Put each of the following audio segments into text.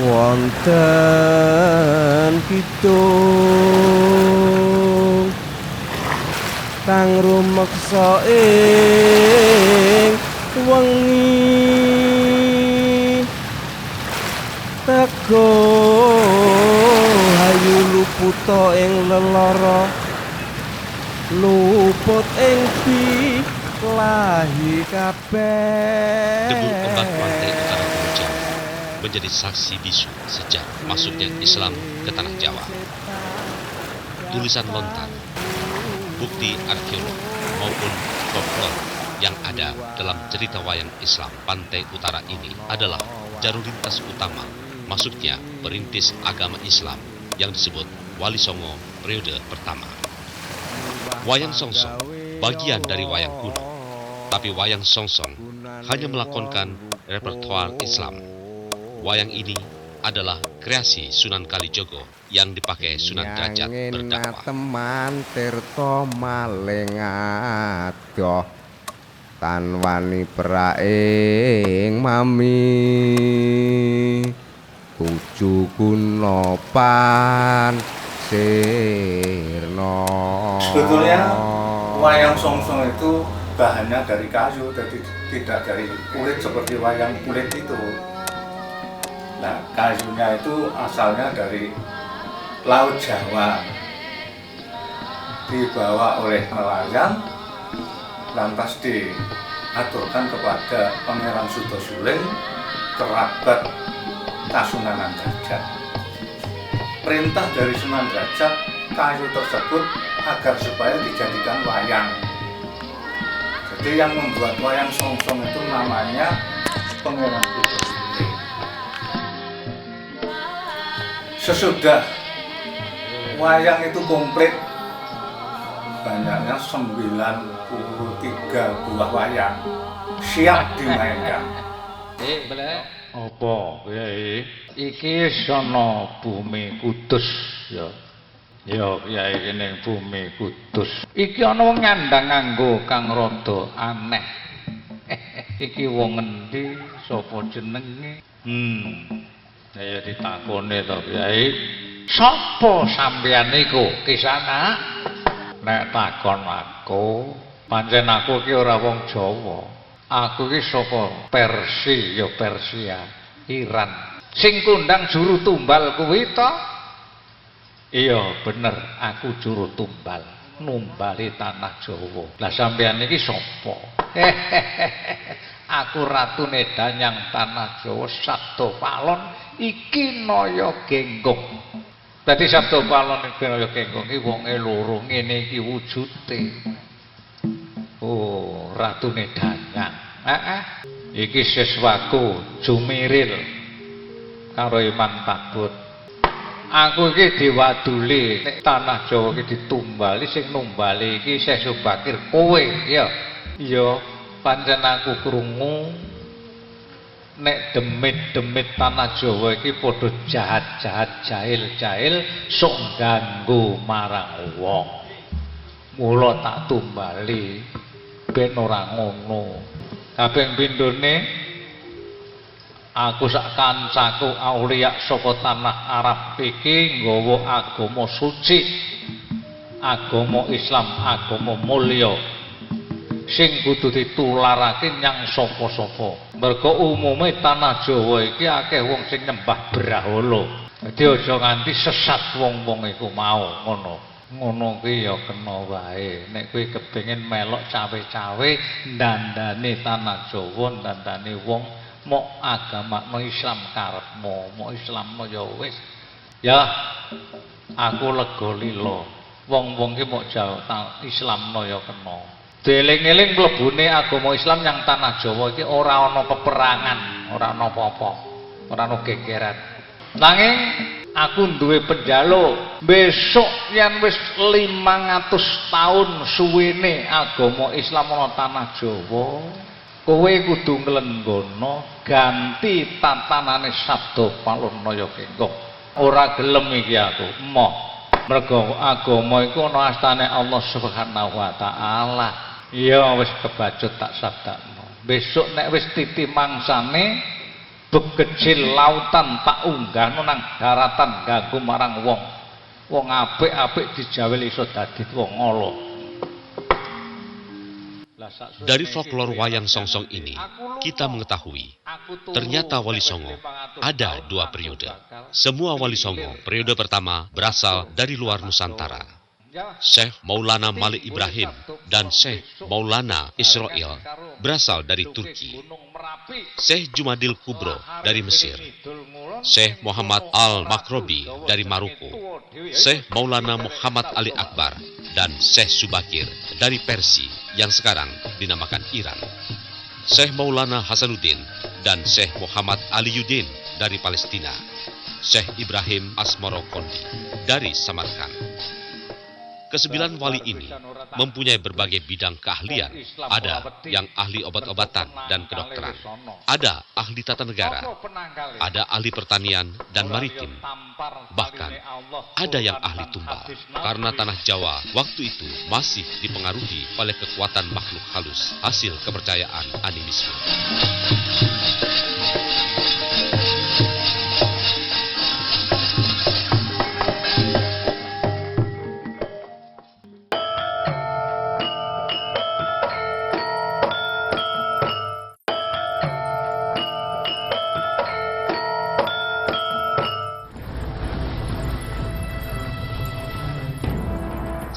wonten kidung kang rumeksa ing wengi teko hayu luputa ing lelara luput ing lahi kabeh. Debu ombak pantai utara Pulau Jawa menjadi saksi bisu sejak masuknya Islam ke tanah Jawa. Tulisan lontar, bukti arkeolog maupun folklore yang ada dalam cerita wayang Islam pantai utara ini adalah jalur lintas utama masuknya perintis agama Islam yang disebut Wali Songo periode pertama. Wayang Songsong bagian dari wayang kuno, tapi wayang Songsong hanya melakonkan repertoar Islam. Wayang ini adalah kreasi Sunan Kalijogo yang dipakai Sunan Derajat berdakwah. Teman tirta maling adoh tan wani praing mami tuju gunopan sirna. Sebetulnya wayang Songsong itu bahannya dari kayu, jadi tidak dari kulit seperti wayang kulit itu. Nah, kayunya itu asalnya dari Laut Jawa, dibawa oleh nelayan, lantas diaturkan kepada Pangeran Sutosuling, kerabat Kasunanan Derajat. Perintah dari Sunan Derajat, kayu tersebut agar supaya dijadikan wayang. Jadi yang membuat wayang Songsong itu namanya Pangeran Sutosuling. Sesudah wayang itu komplit, banyaknya 93 buah wayang siap dimainkan. Apa Kyai? Iki sono bumi Kudus ya. Ya Kyai ning bumi Kudus. Iki ana wong ngandhang nganggo kang rada aneh. Iki wong endi? Sapa jenenge? Ya ditakone to Kyai. Sapa sampeyan niku Kisana? Nek takon aku, pancen aku iki ora wong Jawa. Aku iki saka Persia, ya Persia, Iran. Sing kondang juru tumbal kuwi to? Iya, bener, aku juru tumbal, numbali tanah Jawa. Lah sampeyan iki sapa? Aku ratune Danyang tanah Jawa, Sabda Palon iki Naya Genggong. Dadi Sabda Palon iki Naya Genggong iki wonge loro ngene iki wujude. Oh, ratune Danyang. Iki siswaku Jumiril karo Iman Takbut. Aku iki diwaduli nek tanah Jawa iki ditumbali, sing numbali iki Syekh Subakir kowe ya. Iya, pancen aku krungu nek demit-demit tanah Jawa iki padha jahat-jahat, jahil-jahil sok ganggu marang wong. Mula tak tumbali ben ora ngono. Kaping pindhone aku sak kancaku aulia saka tanah Arab iki nggawa agama suci, agama Islam, agama mulya sing kudu ditularake nyang sapa-sapa. Merga umume tanah Jawa iki akeh wong sing nyembah brahala. Dadi aja nganti sesat wong-wong iku mau ngono. Ngono kuwi ya kena wae. Nek kowe kepengin melok cawe-cawe ndandane tanah Jawa, ndandane wong mok agama Islam karepmu, mok Islamno ya wis. Ya aku lega lila. Wong-wong ki mok Islamno ya kena. Dieling-eling mlebune agama Islam yang tanah Jawa iki ora ana peperangan, ora ana apa-apa, ora ana gegeran. Nanging aku duwe penjaluk besok yen wis 500 tahun suwene agama Islam ana tanah Jawa, kowe kudu nglenggono ganti tatanane Sabda Palon Naya Genggong. Ora gelem iki aku, emoh. Mergo agama iku ana astane Allah Subhanahu wa taala. Ya wis kebacut tak sabdakno. Besok nek wis titi mangsane begecil lautan tak unggah nang daratan ganggu marang wong. Wong apik-apik dijawel iso dadi wong ala. Dari folklor wayang songsong ini, kita mengetahui ternyata Wali Songo ada dua periode. Semua Wali Songo periode pertama berasal dari luar Nusantara. Syekh Maulana Malik Ibrahim dan Syekh Maulana Israel berasal dari Turki. Syekh Jumadil Kubro dari Mesir. Syekh Muhammad Al-Makrobi dari Maroko. Syekh Maulana Muhammad Ali Akbar dan Syekh Subakir dari Persia yang sekarang dinamakan Iran. Syekh Maulana Hasanuddin dan Syekh Muhammad Ali Yudin dari Palestina. Syekh Ibrahim Asmoro Kondi dari Samarkand. Kesembilan wali ini mempunyai berbagai bidang keahlian. Ada yang ahli obat-obatan dan kedokteran. Ada ahli tata negara. Ada ahli pertanian dan maritim. Bahkan ada yang ahli tumbal. Karena tanah Jawa waktu itu masih dipengaruhi oleh kekuatan makhluk halus hasil kepercayaan animisme.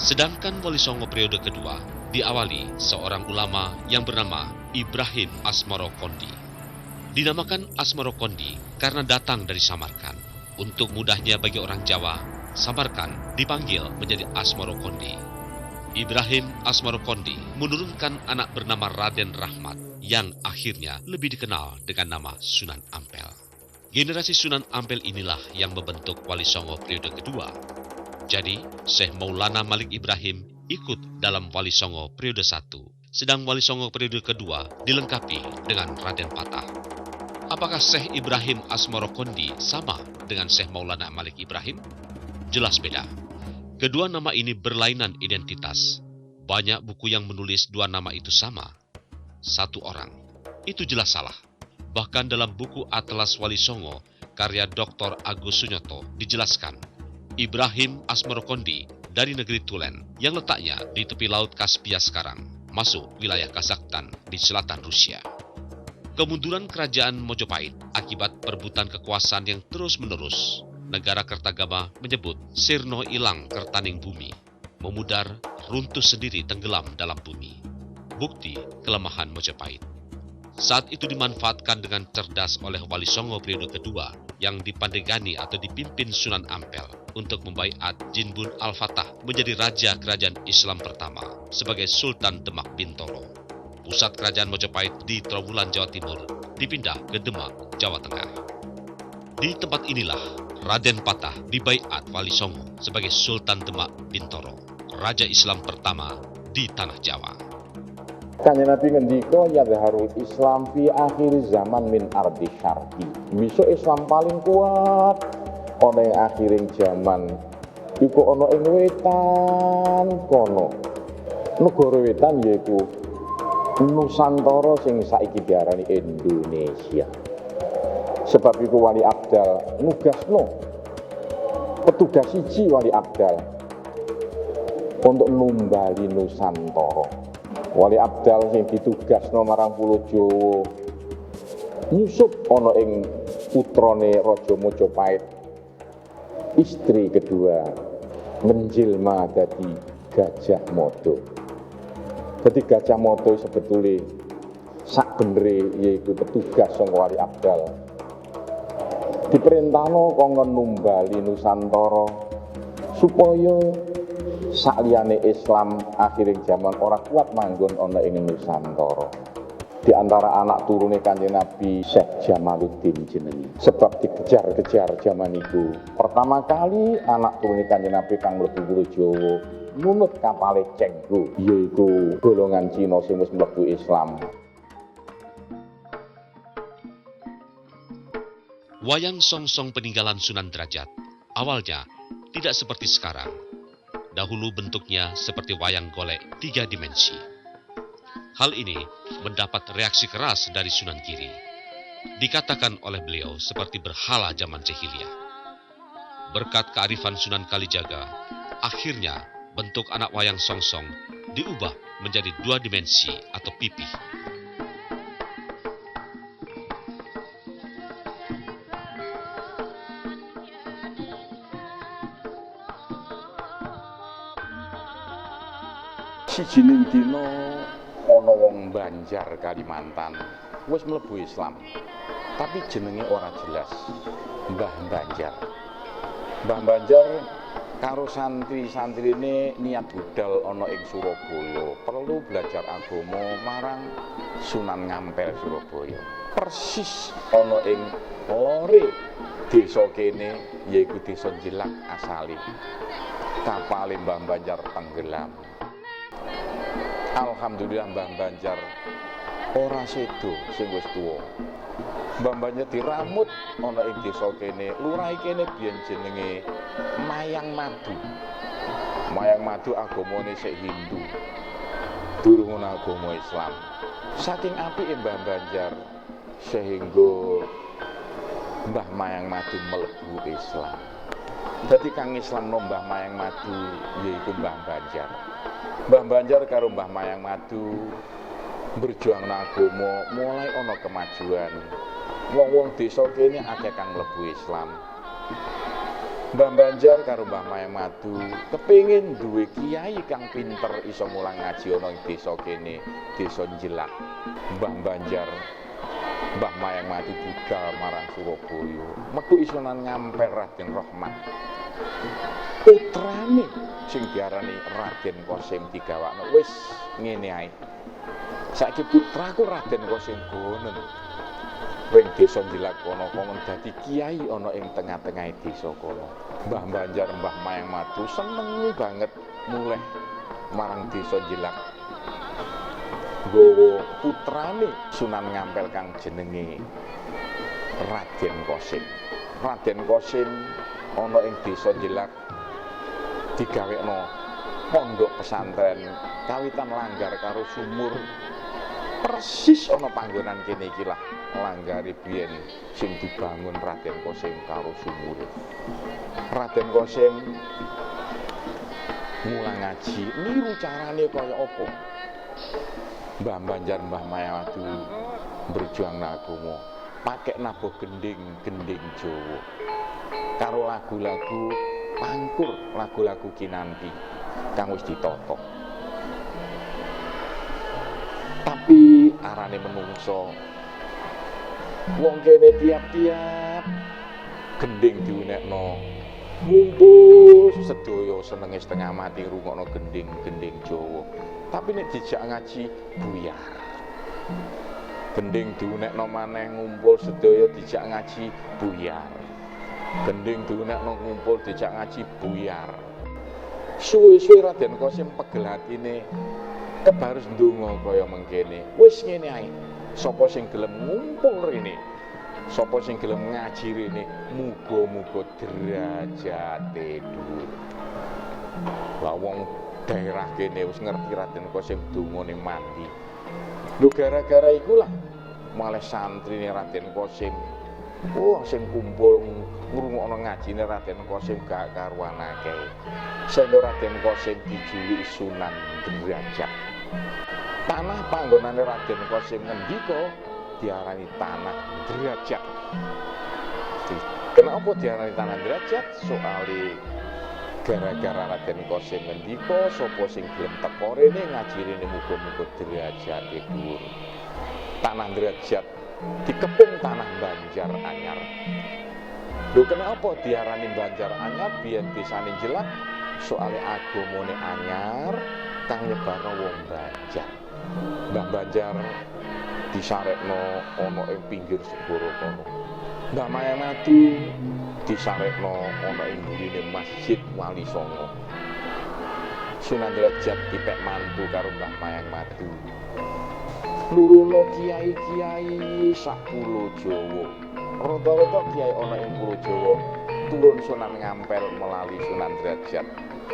Sedangkan Wali Songo periode kedua diawali seorang ulama yang bernama Ibrahim Asmoro Kondi. Dinamakan Asmoro Kondi karena datang dari Samarkand. Untuk mudahnya bagi orang Jawa, Samarkand dipanggil menjadi Asmoro Kondi. Ibrahim Asmoro Kondi menurunkan anak bernama Raden Rahmat yang akhirnya lebih dikenal dengan nama Sunan Ampel. Generasi Sunan Ampel inilah yang membentuk Wali Songo periode kedua. Jadi, Syekh Maulana Malik Ibrahim ikut dalam Wali Songo periode 1, sedang Wali Songo periode kedua dilengkapi dengan Raden Patah. Apakah Syekh Ibrahim Asmoro Kondi sama dengan Syekh Maulana Malik Ibrahim? Jelas beda. Kedua nama ini berlainan identitas. Banyak buku yang menulis dua nama itu sama. Satu orang. Itu jelas salah. Bahkan dalam buku Atlas Wali Songo, karya Dr. Agus Sunyoto, dijelaskan Ibrahim Asmoro Kondi dari negeri Tulen yang letaknya di tepi laut Kaspia sekarang, masuk wilayah Kazakhstan di selatan Rusia. Kemunduran kerajaan Mojopahit akibat perebutan kekuasaan yang terus-menerus, negara Kertagama menyebut sirno ilang kertaning bumi, memudar, runtuh sendiri tenggelam dalam bumi. Bukti kelemahan Mojopahit. Saat itu dimanfaatkan dengan cerdas oleh Wali Songo periode kedua yang dipandegani atau dipimpin Sunan Ampel untuk membaiat Jinbun Al-Fatah menjadi raja kerajaan Islam pertama sebagai Sultan Demak Bintoro. Pusat kerajaan Mojopahit di Trawulan, Jawa Timur dipindah ke Demak, Jawa Tengah. Di tempat inilah Raden Patah dibaiat Wali Songo sebagai Sultan Demak Bintoro, raja Islam pertama di tanah Jawa. Kanjeng Nabi ngendika yadharul Islam fi akhir zaman min ardi syarqi. Bisa Islam paling kuat ana ing akhiring zaman iku ana ing wetan kono. Negara wetan yaiku Nusantara sing saiki diarani Indonesia. Sebab iku Wali Abdal nugasno petugas siji Wali Abdal untuk numbali Nusantara. Wali Abdal sing ditugasno marang Pulo Jawa nyusup ana ing putrane Raja Mojopahit. Istri kedua menjelma dadi Gajah Mada. Dadi Gajah Mada sebetulnya sak benere yaiku petugas saka Wali Abdal. Diperintahno kanggo numbali Nusantara supaya sakliyane Islam akhiring zaman ora kuat manggon ana ing Nusantara. Di antara anak turune Kanjeng Nabi Syekh Jamaluddin jenenge. Sebab dikejar-kejar zaman itu. Pertama kali anak turune Kanjeng Nabi kang mlebu Pulo Jawa nunut kapale Cengho, yaiku golongan Cina sing wis mlebu Islam. Wayang songsong peninggalan Sunan Derajat awalnya tidak seperti sekarang. Dahulu bentuknya seperti wayang golek 3 dimensi. Hal ini mendapat reaksi keras dari Sunan Giri. dikatakan oleh beliau seperti berhala zaman jahiliyah. Berkat kearifan Sunan Kalijaga, akhirnya bentuk anak wayang songsong diubah menjadi 2 dimensi atau pipih. Sijining dina ana wong Banjar Kalimantan wis mlebu Islam. Tapi jenenge ora jelas. Mbah Banjar. Mbah Banjar karo santri-santrine niat budal ana ing Surabaya, perlu belajar agama marang Sunan Ngampel Surabaya. Persis ana ing lore desa kene yaiku desa Jelak asale. Kapale Mbah Banjar tenggelam. Alhamdulillah Mbah Banjar ora sedo sing wis tuwa. Mbah Banjar diramut ana ing desa kene. Lurah kene biyen jenenge Mayang Madu. Mayang Madu agamane sik Hindu. Durung ana agama Islam. Saking apike Mbah Banjar sehingga Mbah Mayang Madu mlebu Islam. Dadi kang Islamno Mbah Mayang Madu yaiku Mbah Banjar. Mbah Banjar karo Mbah Mayang Madu berjuang agama, mulai ana kemajuan. Wong-wong desa kene akeh kang mlebu Islam. Mbah Banjar karo Mbah Mayang Madu kepengin duwe kiai kang pinter iso mulang ngaji ana ing desa kene, desa Jelak. Mbah Banjar, Mbah Mayang Madu budal marang Surabaya. Metu Sunan Ngampel Raden Rahmat. Putrane sing diarani Raden Kosim digawakno wis ngene ae. Saiki putraku Raden Kosim Gonen ring desa Jelak kono kon dadi kiai ana ing tengah-tengah desa kono. Mbah Banjar Mbah Mayang Madu seneng banget mulih marang desa Jelak. Nggawa putrane Sunan Ngampel kang jenenge Raden Kosim. Raden Kosim ana ing desa Jelak digawekno pondok pesantren kawitan langgar karo sumur persis ana panggonan kene iki lah langgare biyen sing dibangun Raden Kosim karo sumur. Raden Kosim mulang ngaji niru carane kaya apa. Mbah Banjar Mbah Mayang Madu berjuang agama pakai nabuh gending Jawa karo lagu-lagu pangkur, lagu-lagu kinanti kang wis ditata. Tapi arane menungso wong kene tiap-tiap gending diunekno ngumpul sedaya senenge setengah mati rungokno gending Jawa. Tapi nek dijak ngaji buyar. Gending diunekno maneh ngumpul sedaya dijak ngaji buyar. Gending diunekno ngumpul dijak ngaji buyar. Suwe-suwe Raden Kosim pegel atine kebarus ndonga kaya mengkene. Wis ngene ae. Sapa sing gelem ngumpul rene? Sapa sing gelem ngaji rene? Muga-muga derajate dhuwur. Lah wong daerah kene wis ngerti Raden Kosim dongane mati. Lho gara-gara iku lah malah santrine Raden Kosim sing kumpul ngrungokno ngajine Raden Kosim gak karuan akeh. Sehingga Raden Kosim dijuluki Sunan Derajat. Tanah panggonane Raden Kosim ngendika diarani tanah derajat. Kenapa diarani tanah derajat? Soale gara-gara Raden Kosim ngendika sapa sing gelem teka rene ngaji rene muga-muga derajate dhuwur. Tanah derajat dikepung tanah Banjar Anyar. Lho kenapa diarani Banjar Anyar biyen desane Jelak? Soale agamane anyar kang nyebarno wong Banjar. Mbah Banjar disarekno ana ing pinggir segara kono. Mbah Mayang Madu disarekno ana ing gurine Masjid Wali Songo. Sunan Derajat dipek mantu karo Mbah Mayang Madu. Luruno kiai-kiai sak pulo Jawa. Rata-rata kiai ana ing pulo Jawa turun Sunan Ngampel melalui Sunan Derajat.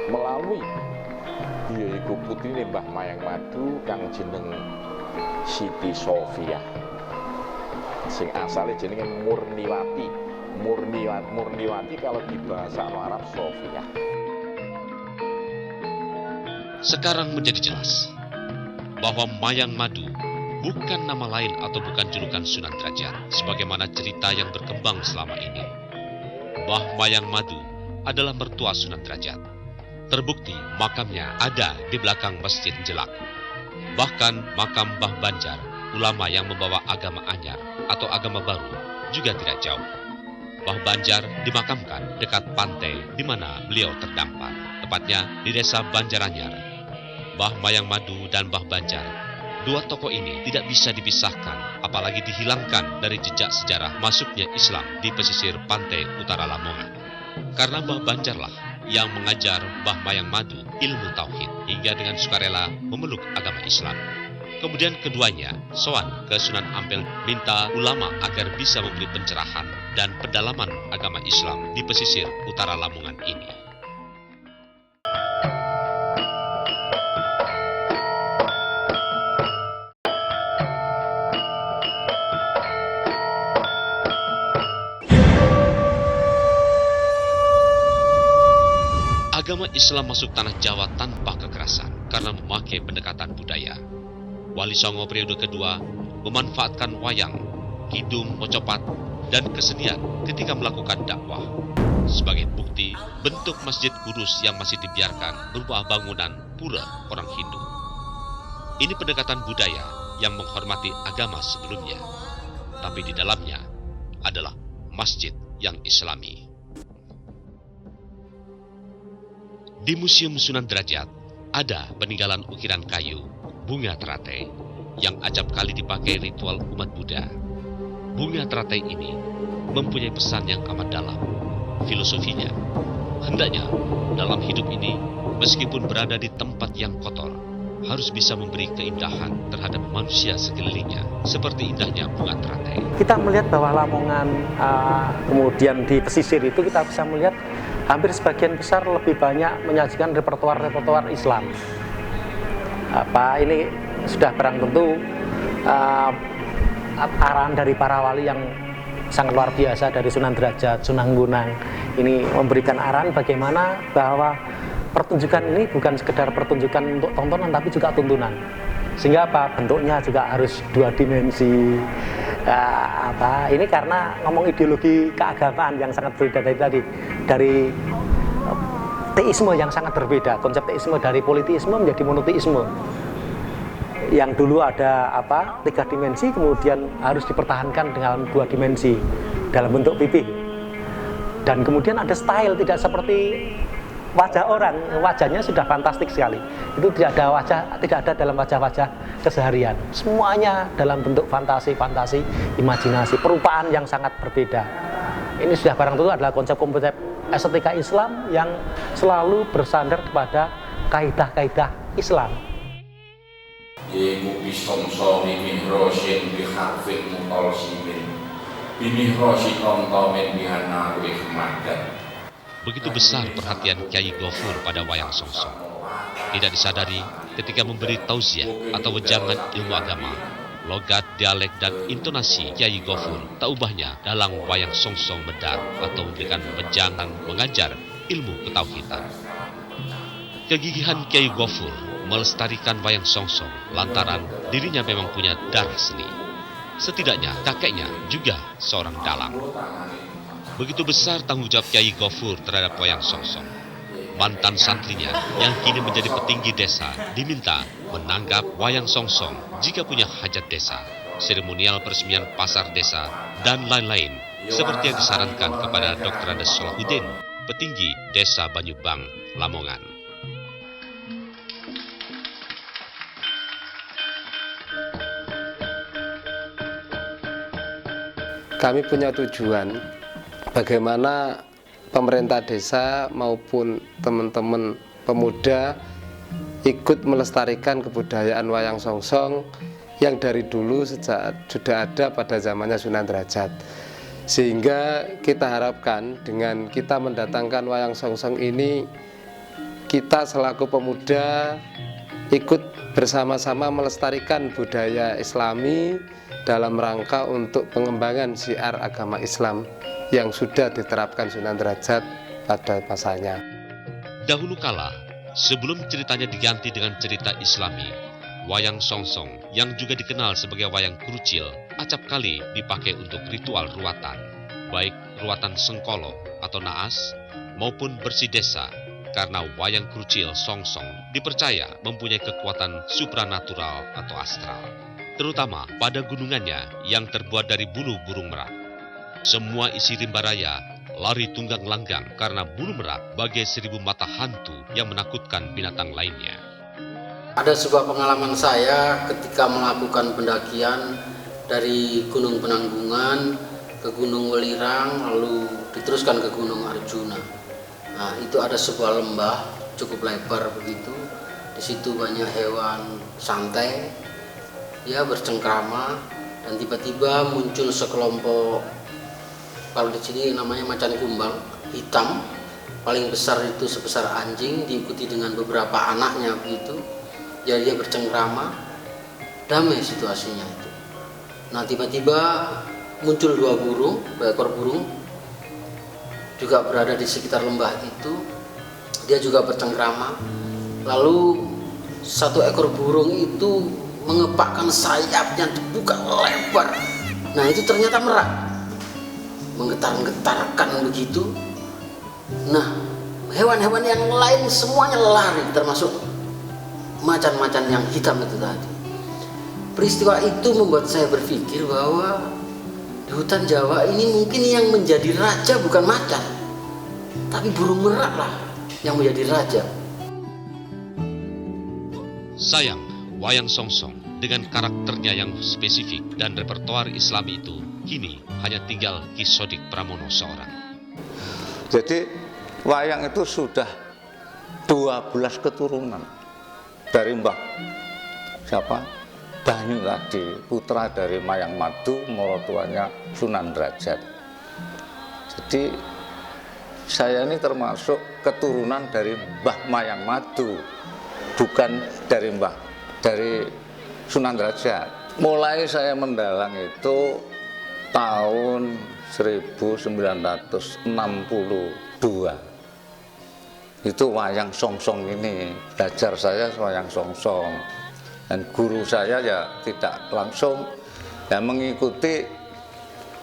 Melalui yaiku putrine Mbah Mayang Madu kang jeneng Siti Sofia. sing asale jenenge Murniwati. Murniwati kalau di bahasa Arab Sofia. Sekarang menjadi jelas bahwa Mayang Madu bukan nama lain atau bukan julukan Sunan Derajat sebagaimana cerita yang berkembang selama ini. Mbah Mayang Madu adalah mertua Sunan Derajat. Terbukti makamnya ada di belakang Masjid Jelak. Bahkan makam Mbah Banjar, ulama yang membawa agama anyar atau agama baru, juga tidak jauh. Mbah Banjar dimakamkan dekat pantai di mana beliau terdampar, tepatnya di desa Banjaranyar. Mbah Mayang Madu dan Mbah Banjar, dua tokoh ini tidak bisa dipisahkan, apalagi dihilangkan dari jejak sejarah masuknya Islam di pesisir pantai utara Lamongan. Karena Mbah Banjarlah yang mengajar Mbah Mayang Madu ilmu tauhid hingga dengan sukarela memeluk agama Islam. Kemudian keduanya sowan ke Sunan Ampel minta ulama agar bisa memberi pencerahan dan pendalaman agama Islam di pesisir utara Lamongan ini. Agama Islam masuk tanah Jawa tanpa kekerasan karena memakai pendekatan budaya. Wali Songo periode kedua memanfaatkan wayang, kidung, mocopat, dan kesenian ketika melakukan dakwah. Sebagai bukti, bentuk masjid kurus yang masih dibiarkan berupa bangunan pura orang Hindu. Ini pendekatan budaya yang menghormati agama sebelumnya, tapi di dalamnya adalah masjid yang Islami. Di Museum Sunan Derajat ada peninggalan ukiran kayu, bunga teratai, yang acap kali dipakai ritual umat Buddha. Bunga teratai ini mempunyai pesan yang amat dalam. Filosofinya, hendaknya dalam hidup ini, meskipun berada di tempat yang kotor, harus bisa memberi keindahan terhadap manusia sekelilingnya, seperti indahnya bunga teratai. Kita melihat bahwa Lamongan, kemudian di pesisir itu kita bisa melihat hampir sebagian besar lebih banyak menyajikan repertoar Islam. Ini sudah barang tentu arahan dari para wali yang sangat luar biasa dari Sunan Derajat, Sunan Gunung. Ini memberikan arahan bagaimana bahwa pertunjukan ini bukan sekedar pertunjukan untuk tontonan tapi juga tuntunan. Sehingga bentuknya juga harus dua dimensi. Ini karena ngomong ideologi keagamaan yang sangat berbeda dari teisme yang sangat berbeda. Konsep teisme dari politeisme menjadi monoteisme. Yang dulu ada 3 dimensi, kemudian harus dipertahankan dengan 2 dimensi dalam bentuk pipih. Dan kemudian ada style, tidak seperti wajah orang, wajahnya sudah fantastik sekali. Itu tidak ada dalam wajah-wajah keseharian. Semuanya dalam bentuk fantasi, imajinasi, perupaan yang sangat berbeda. Ini sudah barang tentu adalah konsep estetika Islam yang selalu bersandar kepada kaidah-kaidah Islam. Yaiku bisomso mimihrosin biharfin mutolsimin bimihrosi tontomen bihana wihmadan. Begitu besar perhatian Kyai Gofur pada wayang songsong. Tidak disadari ketika memberi tausiah atau wejangan ilmu agama, logat, dialek, dan intonasi Kyai Gofur tak ubahnya dalam wayang songsong medar atau memberikan wejangan mengajar ilmu ketauhidan. Kegigihan Kyai Gofur melestarikan wayang songsong lantaran dirinya memang punya darah seni. Setidaknya kakeknya juga seorang dalang. Begitu besar tanggung jawab Kyai Gofur terhadap wayang songsong. Mantan santrinya yang kini menjadi petinggi desa diminta menanggap wayang songsong jika punya hajat desa, seremonial peresmian pasar desa, dan lain-lain, seperti yang disarankan kepada Dr. Andes Solahuddin, petinggi desa Banyubang, Lamongan. Kami punya tujuan bagaimana pemerintah desa maupun teman-teman pemuda ikut melestarikan kebudayaan wayang songsong yang dari dulu sejak sudah ada pada zamannya Sunan Derajat. Sehingga kita harapkan dengan kita mendatangkan wayang songsong ini, kita selaku pemuda ikut bersama-sama melestarikan budaya Islami dalam rangka untuk pengembangan syiar agama Islam yang sudah diterapkan Sunan Derajat pada masanya. Dahulu kala, sebelum ceritanya diganti dengan cerita Islami, wayang songsong yang juga dikenal sebagai wayang krucil acap kali dipakai untuk ritual ruatan, baik ruatan sengkolo atau naas maupun bersih desa, karena wayang krucil songsong dipercaya mempunyai kekuatan supranatural atau astral, terutama pada gunungannya yang terbuat dari bulu burung merak. Semua isi rimba raya lari tunggang langgang karena bulu merak bagai 1000 mata hantu yang menakutkan binatang lainnya. Ada sebuah pengalaman saya ketika melakukan pendakian dari Gunung Penanggungan ke Gunung Welirang, lalu diteruskan ke Gunung Arjuna. Nah, itu ada sebuah lembah cukup lebar begitu. Di situ banyak hewan santai, ya bercengkrama, dan tiba-tiba muncul sekelompok, kalau di sini namanya macan kumbang, hitam, paling besar itu sebesar anjing, diikuti dengan beberapa anaknya begitu. Jadi dia bercengkrama, damai situasinya itu. Nah, tiba-tiba muncul 2 ekor burung, juga berada di sekitar lembah itu. Dia juga bercengkrama. Lalu 1 ekor burung itu mengepakkan sayapnya, dibuka lebar. Nah, itu ternyata merak, menggetar-getarkan begitu. Nah, hewan-hewan yang lain semuanya lari, termasuk macan-macan yang hitam itu tadi. Peristiwa itu membuat saya berpikir bahwa di hutan Jawa ini mungkin yang menjadi raja bukan macan, tapi burung merak lah yang menjadi raja. Sayang, wayang songsong dengan karakternya yang spesifik dan repertoar Islami itu kini hanya tinggal Ki Sodik Pramono seorang. Jadi wayang itu sudah 12 keturunan dari Mbah Banyu tadi, putra dari Mayang Madu, morotuanya Sunan Derajat. Jadi saya ini termasuk keturunan dari Mbah Mayang Madu, bukan dari Sunan Derajat. Mulai saya mendalang itu tahun 1962. Itu wayang songsong ini, belajar saya wayang songsong. Dan guru saya ya tidak langsung ya mengikuti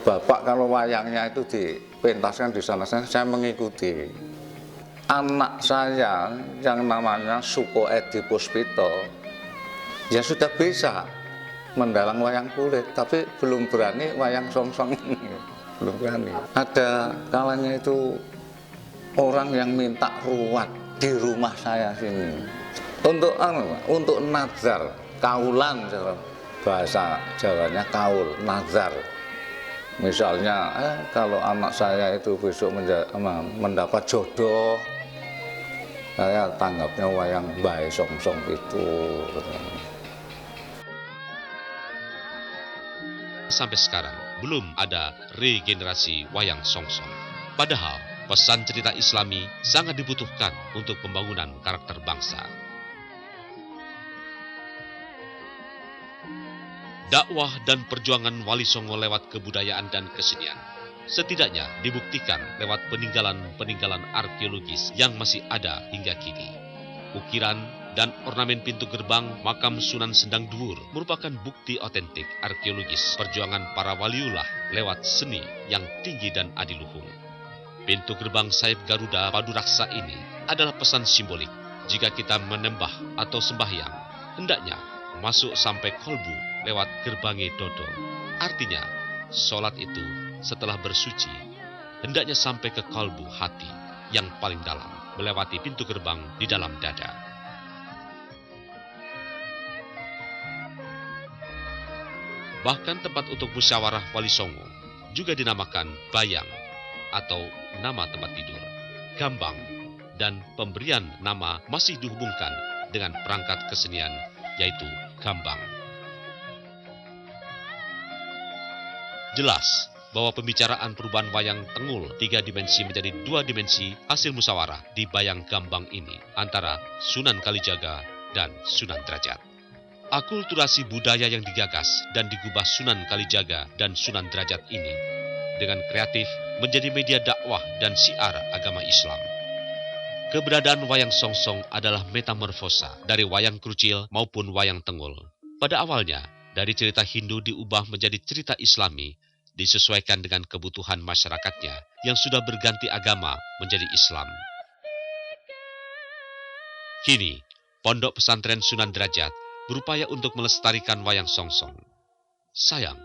bapak, kalau wayangnya itu dipentaskan di sana, saya mengikuti. Anak saya yang namanya Suko Edi Puspito ya sudah bisa mendalang wayang kulit, tapi belum berani wayang songsong ini, belum berani. Ada kalanya itu orang yang minta ruat di rumah saya sini untuk nazar, kaulan, bahasa Jawanya kaul, nazar. Misalnya kalau anak saya itu besok mendapat jodoh, saya tanggapnya wayang bae songsong itu. Sampai sekarang belum ada regenerasi wayang songsong. Padahal pesan cerita Islami sangat dibutuhkan untuk pembangunan karakter bangsa. Dakwah dan perjuangan Wali Songo lewat kebudayaan dan kesenian setidaknya dibuktikan lewat peninggalan-peninggalan arkeologis yang masih ada hingga kini. Ukiran dan ornamen pintu gerbang makam Sunan Sendang Dhuwur merupakan bukti otentik arkeologis perjuangan para waliullah lewat seni yang tinggi dan adiluhung. Pintu gerbang Saib Garuda Paduraksa ini adalah pesan simbolik. Jika kita menembah atau sembahyang, hendaknya masuk sampai kolbu lewat gerbangnya dodo. Artinya, sholat itu setelah bersuci, hendaknya sampai ke kolbu hati yang paling dalam, melewati pintu gerbang di dalam dada. Bahkan tempat untuk musyawarah Wali Songo juga dinamakan bayang atau nama tempat tidur. Gambang dan pemberian nama masih dihubungkan dengan perangkat kesenian, yaitu gambang. Jelas bahwa pembicaraan perubahan wayang Tengul 3 dimensi menjadi 2 dimensi hasil musyawarah di bayang gambang ini antara Sunan Kalijaga dan Sunan Derajat. Akulturasi budaya yang digagas dan digubah Sunan Kalijaga dan Sunan Derajat ini dengan kreatif menjadi media dakwah dan syiar agama Islam. Keberadaan wayang songsong adalah metamorfosa dari wayang krucil maupun wayang tenggul. Pada awalnya, dari cerita Hindu diubah menjadi cerita Islami, disesuaikan dengan kebutuhan masyarakatnya yang sudah berganti agama menjadi Islam. Kini, Pondok Pesantren Sunan Derajat berupaya untuk melestarikan wayang songsong. Sayang,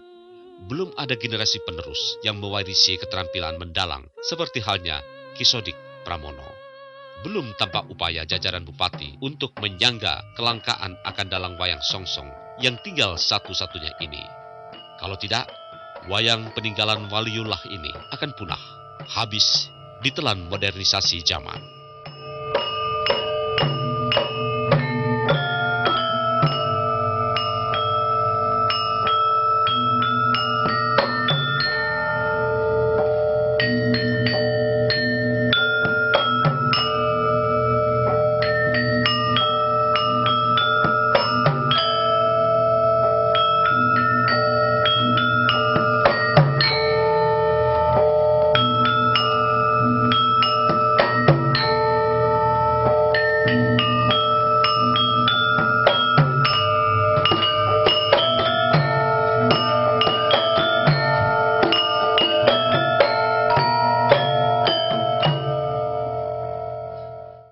belum ada generasi penerus yang mewarisi keterampilan mendalang seperti halnya Ki Sodik Pramono. Belum tampak upaya jajaran bupati untuk menyangga kelangkaan akan dalang wayang songsong yang tinggal satu-satunya ini. Kalau tidak, wayang peninggalan Waliullah ini akan punah, habis ditelan modernisasi zaman.